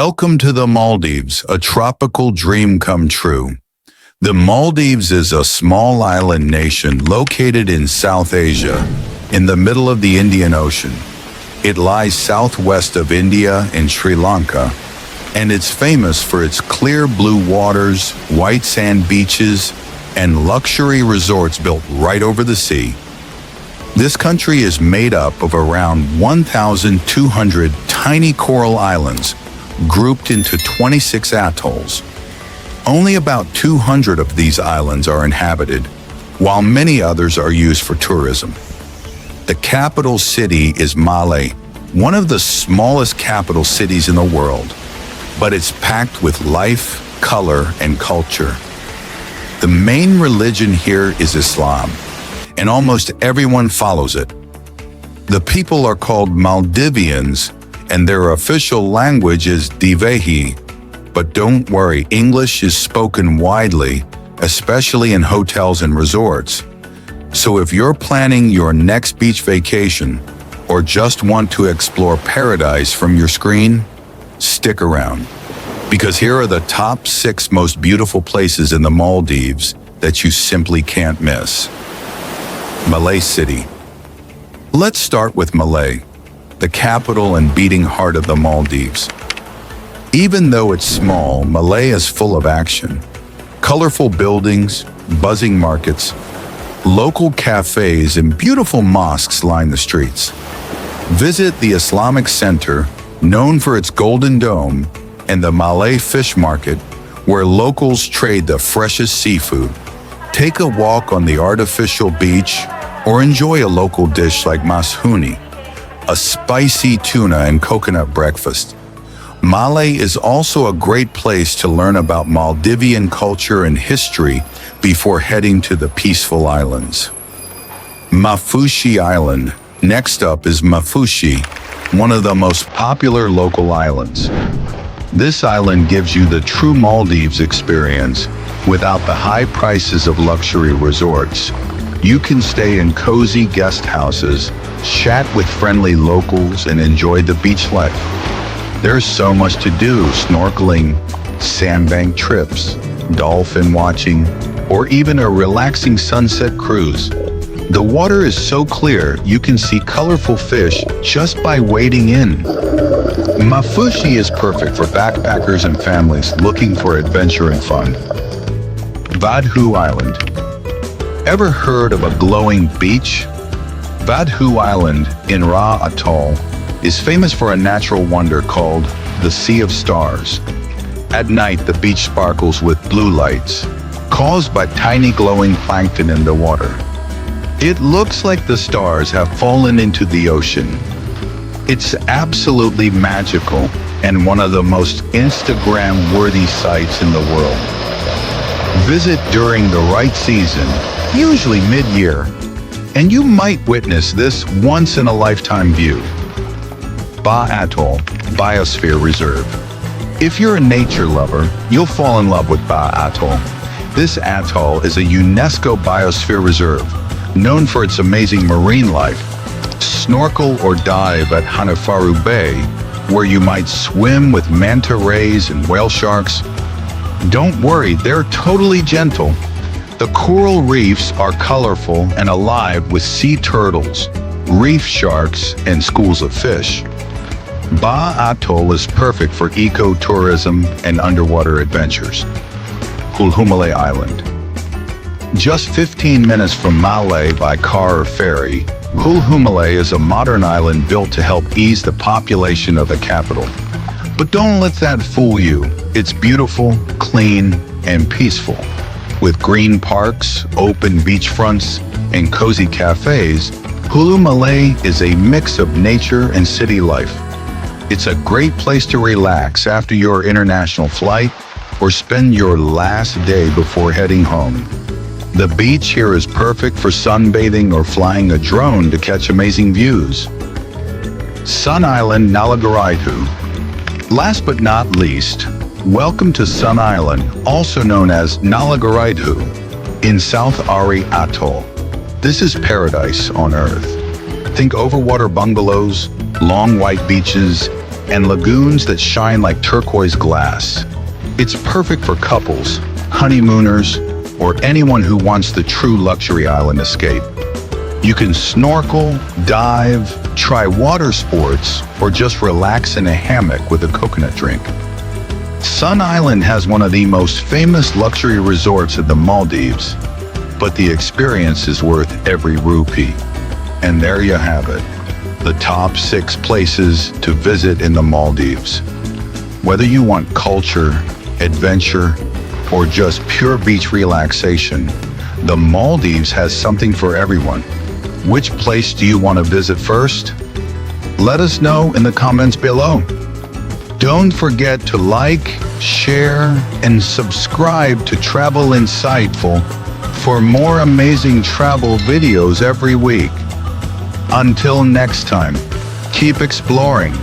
Welcome to the Maldives, a tropical dream come true. The Maldives is a small island nation located in South Asia, in the middle of the Indian Ocean. It lies southwest of India and Sri Lanka, and it's famous for its clear blue waters, white sand beaches, and luxury resorts built right over the sea. This country is made up of around 1,200 tiny coral islands, grouped into 26 atolls. Only about 200 of these islands are inhabited, while many others are used for tourism. The capital city is Malé, one of the smallest capital cities in the world, but it's packed with life, color, and culture. The main religion here is Islam, and almost everyone follows it. The people are called Maldivians, and their official language is Divehi. But don't worry, English is spoken widely, especially in hotels and resorts. So if you're planning your next beach vacation, or just want to explore paradise from your screen, stick around. Because here are the top 6 most beautiful places in the Maldives that you simply can't miss. Malé City. Let's start with Malé, the capital and beating heart of the Maldives. Even though it's small, Malé is full of action. Colorful buildings, buzzing markets, local cafes, and beautiful mosques line the streets. Visit the Islamic Center, known for its golden dome, and the Malé Fish Market, where locals trade the freshest seafood. Take a walk on the artificial beach, or enjoy a local dish like Maafushi, a spicy tuna and coconut breakfast. Malé is also a great place to learn about Maldivian culture and history before heading to the peaceful islands. Maafushi Island. Next up is Maafushi, one of the most popular local islands. This island gives you the true Maldives experience without the high prices of luxury resorts. You can stay in cozy guest houses, chat with friendly locals, and enjoy the beach life. There's so much to do: snorkeling, sandbank trips, dolphin watching, or even a relaxing sunset cruise. The water is so clear you can see colorful fish just by wading in. Maafushi is perfect for backpackers and families looking for adventure and fun. Vaadhoo Island. Ever heard of a glowing beach? Vaadhoo Island in Baa Atoll is famous for a natural wonder called the Sea of Stars. At night, the beach sparkles with blue lights, caused by tiny glowing plankton in the water. It looks like the stars have fallen into the ocean. It's absolutely magical and one of the most Instagram-worthy sights in the world. Visit during the right season, usually mid-year, and you might witness this once-in-a-lifetime view. Baa Atoll Biosphere Reserve. If you're a nature lover, you'll fall in love with Baa Atoll. This atoll is a UNESCO Biosphere Reserve, known for its amazing marine life. Snorkel or dive at Hulhumalé Bay, where you might swim with manta rays and whale sharks. Don't worry, they're totally gentle. The coral reefs are colorful and alive with sea turtles, reef sharks, and schools of fish. Baa Atoll is perfect for ecotourism and underwater adventures. Hulhumalé Island. Just 15 minutes from Malé by car or ferry, Hulhumalé is a modern island built to help ease the population of the capital. But don't let that fool you. It's beautiful, clean, and peaceful. With green parks, open beachfronts, and cozy cafes, Hulhumalé is a mix of nature and city life. It's a great place to relax after your international flight or spend your last day before heading home. The beach here is perfect for sunbathing or flying a drone to catch amazing views. Sun Island, Nalagaraitu. Last but not least, welcome to Sun Island, also known as Nalagaraitu, in South Ari Atoll. This is paradise on Earth. Think overwater bungalows, long white beaches, and lagoons that shine like turquoise glass. It's perfect for couples, honeymooners, or anyone who wants the true luxury island escape. You can snorkel, dive, try water sports, or just relax in a hammock with a coconut drink. Sun Island has one of the most famous luxury resorts in the Maldives, but the experience is worth every rupee. And there you have it, the top 6 places to visit in the Maldives. Whether you want culture, adventure, or just pure beach relaxation, the Maldives has something for everyone. Which place do you want to visit first? Let us know in the comments below. Don't forget to like, share, and subscribe to Travel Insightful for more amazing travel videos every week. Until next time, keep exploring.